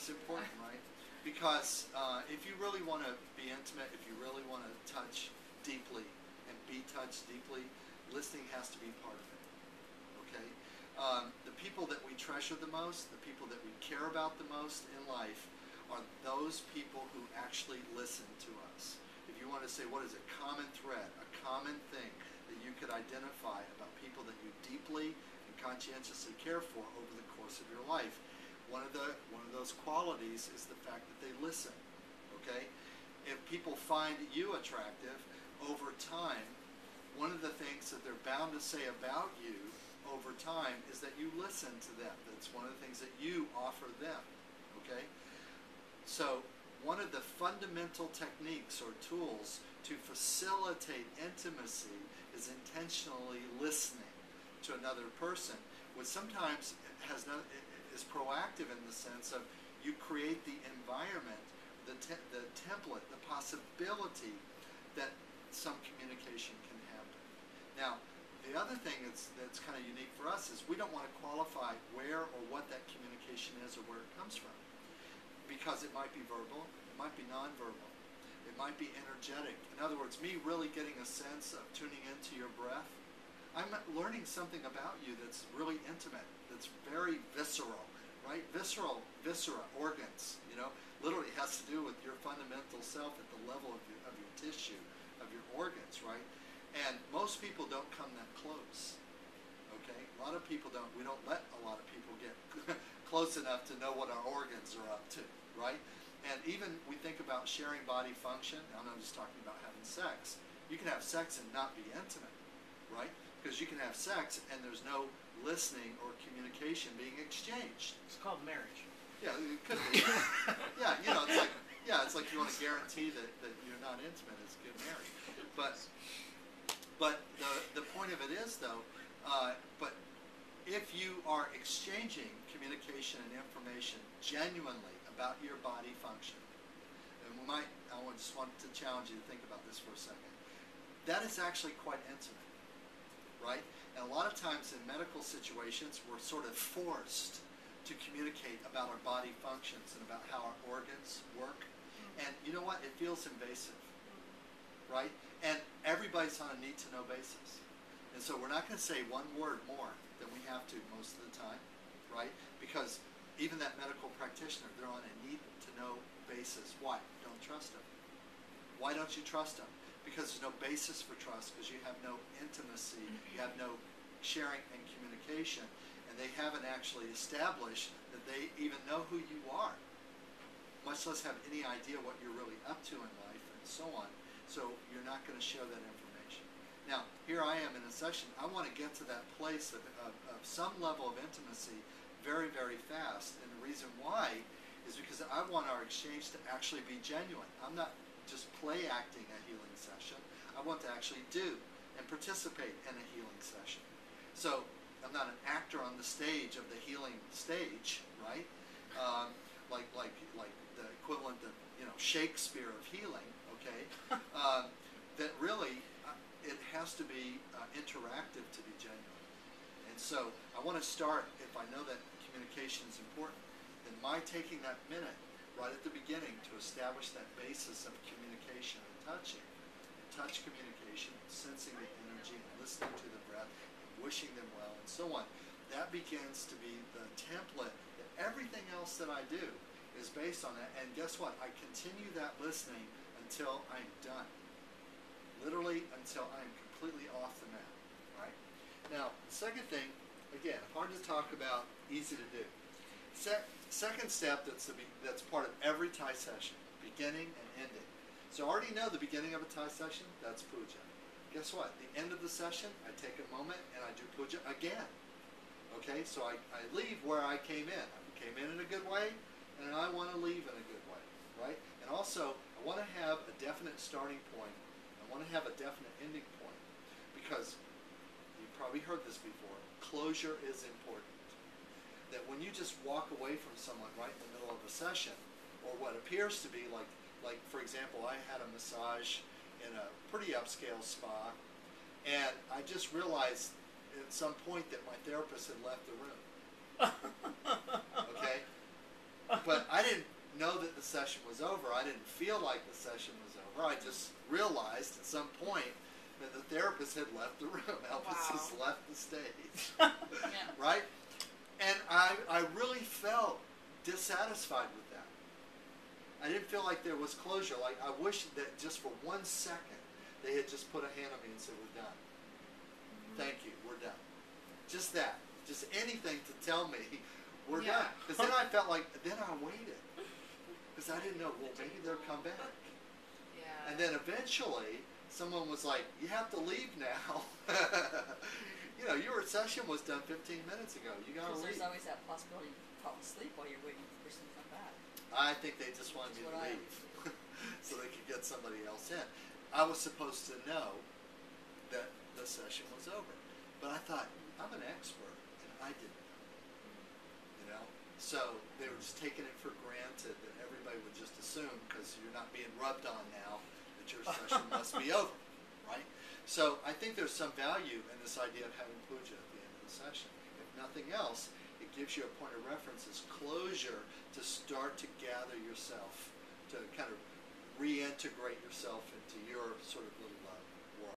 It's important, right? Because if you really want to be intimate, if you really want to touch deeply and be touched deeply, listening has to be part of it. Okay? The people that we treasure the most, the people that we care about the most in life, are those people who actually listen to us. If you want to say, what is a common thread, a common thing that you could identify about people that you deeply and conscientiously care for over the course of your life, one of those qualities is the fact that they listen. Okay? If people find you attractive over time, one of the things that they're bound to say about you over time is that you listen to them. That's one of the things that you offer them. Okay? So one of the fundamental techniques or tools to facilitate intimacy is intentionally listening to another person, which sometimes is proactive in the sense of you create the environment, the template, the possibility that some communication can happen. Now, the other thing that's kind of unique for us is we don't want to qualify where or what that communication is or where it comes from. Because it might be verbal, it might be nonverbal, it might be energetic. In other words, me really getting a sense of tuning into your breath. I'm learning something about you that's really intimate, that's very visceral, right? Viscera, organs, you know, literally has to do with your fundamental self at the level of your tissue, of your organs, right? And most people don't come that close, okay? A lot of people don't, we don't let a lot of people get close enough to know what our organs are up to, right? And even we think about sharing body function, I'm not just talking about having sex. You can have sex and not be intimate, right? Because you can have sex and there's no listening or communication being exchanged. It's called marriage. Yeah, it could be. Yeah, you know, it's like you want to guarantee that you're not intimate as get married. But the point of it is though, but if you are exchanging communication and information genuinely about your body function, and I just want to challenge you to think about this for a second, that is actually quite intimate, right? And a lot of times in medical situations, we're sort of forced to communicate about our body functions and about how our organs work. And you know what? It feels invasive, right? And everybody's on a need-to-know basis. And so we're not going to say one word more than we have to most of the time, right? Because even that medical practitioner, they're on a need-to-know basis. Why? Don't trust them. Why don't you trust them? Because there's no basis for trust, because you have no intimacy, you have no sharing and communication, and they haven't actually established that they even know who you are, much less have any idea what you're really up to in life and so on. So you're not going to share that information. Now, here I am in a session. I want to get to that place of some level of intimacy very, very fast. And the reason why is because I want our exchange to actually be genuine. I'm not just play acting a healing session. I want to actually do and participate in a healing session. So I'm not an actor on the stage of the healing stage, right? Like the equivalent of, you know, Shakespeare of healing, okay? That really it has to be interactive to be genuine. And so I want to start, if I know that communication is important, then my taking that minute right at the beginning to establish that basis of communication and touching, and touch communication, sensing the energy, and listening to the breath, and wishing them well, and so on. That begins to be the template that everything else that I do is based on that. And guess what? I continue that listening until I'm done. Literally until I'm completely off the mat, right? Now, the second thing, again, hard to talk about, easy to do. Second step that's part of every Thai session, beginning and ending. So I already know the beginning of a Thai session, that's puja. Guess what? The end of the session, I take a moment and I do puja again. Okay, so I leave where I came in. I came in a good way, and I want to leave in a good way, right? And also, I want to have a definite starting point. I want to have a definite ending point, because you've probably heard this before. Closure is important. That when you just walk away from someone right in the middle of a session, or what appears to be like for example, I had a massage in a pretty upscale spa, and I just realized at some point that my therapist had left the room. Okay? But I didn't know that the session was over. I didn't feel like the session was over. I just realized at some point that the therapist had left the room. Elvis has left the stage. Yeah. Right? And I really felt dissatisfied with that. I didn't feel like there was closure. Like, I wish that just for 1 second they had just put a hand on me and said, we're done. Thank you, we're done. Just that. Just anything to tell me we're done. Because then I felt like, then I waited. Because I didn't know, well, maybe they'll come back. Yeah. And then eventually, someone was like, you have to leave now. You know, your session was done 15 minutes ago. You got to leave. There's always that possibility you fall asleep while you're waiting for the person to come back. I think they just wanted me to leave so they could get somebody else in. I was supposed to know that the session was over. But I thought, I'm an expert, and I didn't know. You know? So they were just taking it for granted that everybody would just assume, because you're not being rubbed on now, that your session must be over. Right? So I think there's some value in this idea of having puja at the end of the session. If nothing else, it gives you a point of reference as closure to start to gather yourself, to kind of reintegrate yourself into your sort of little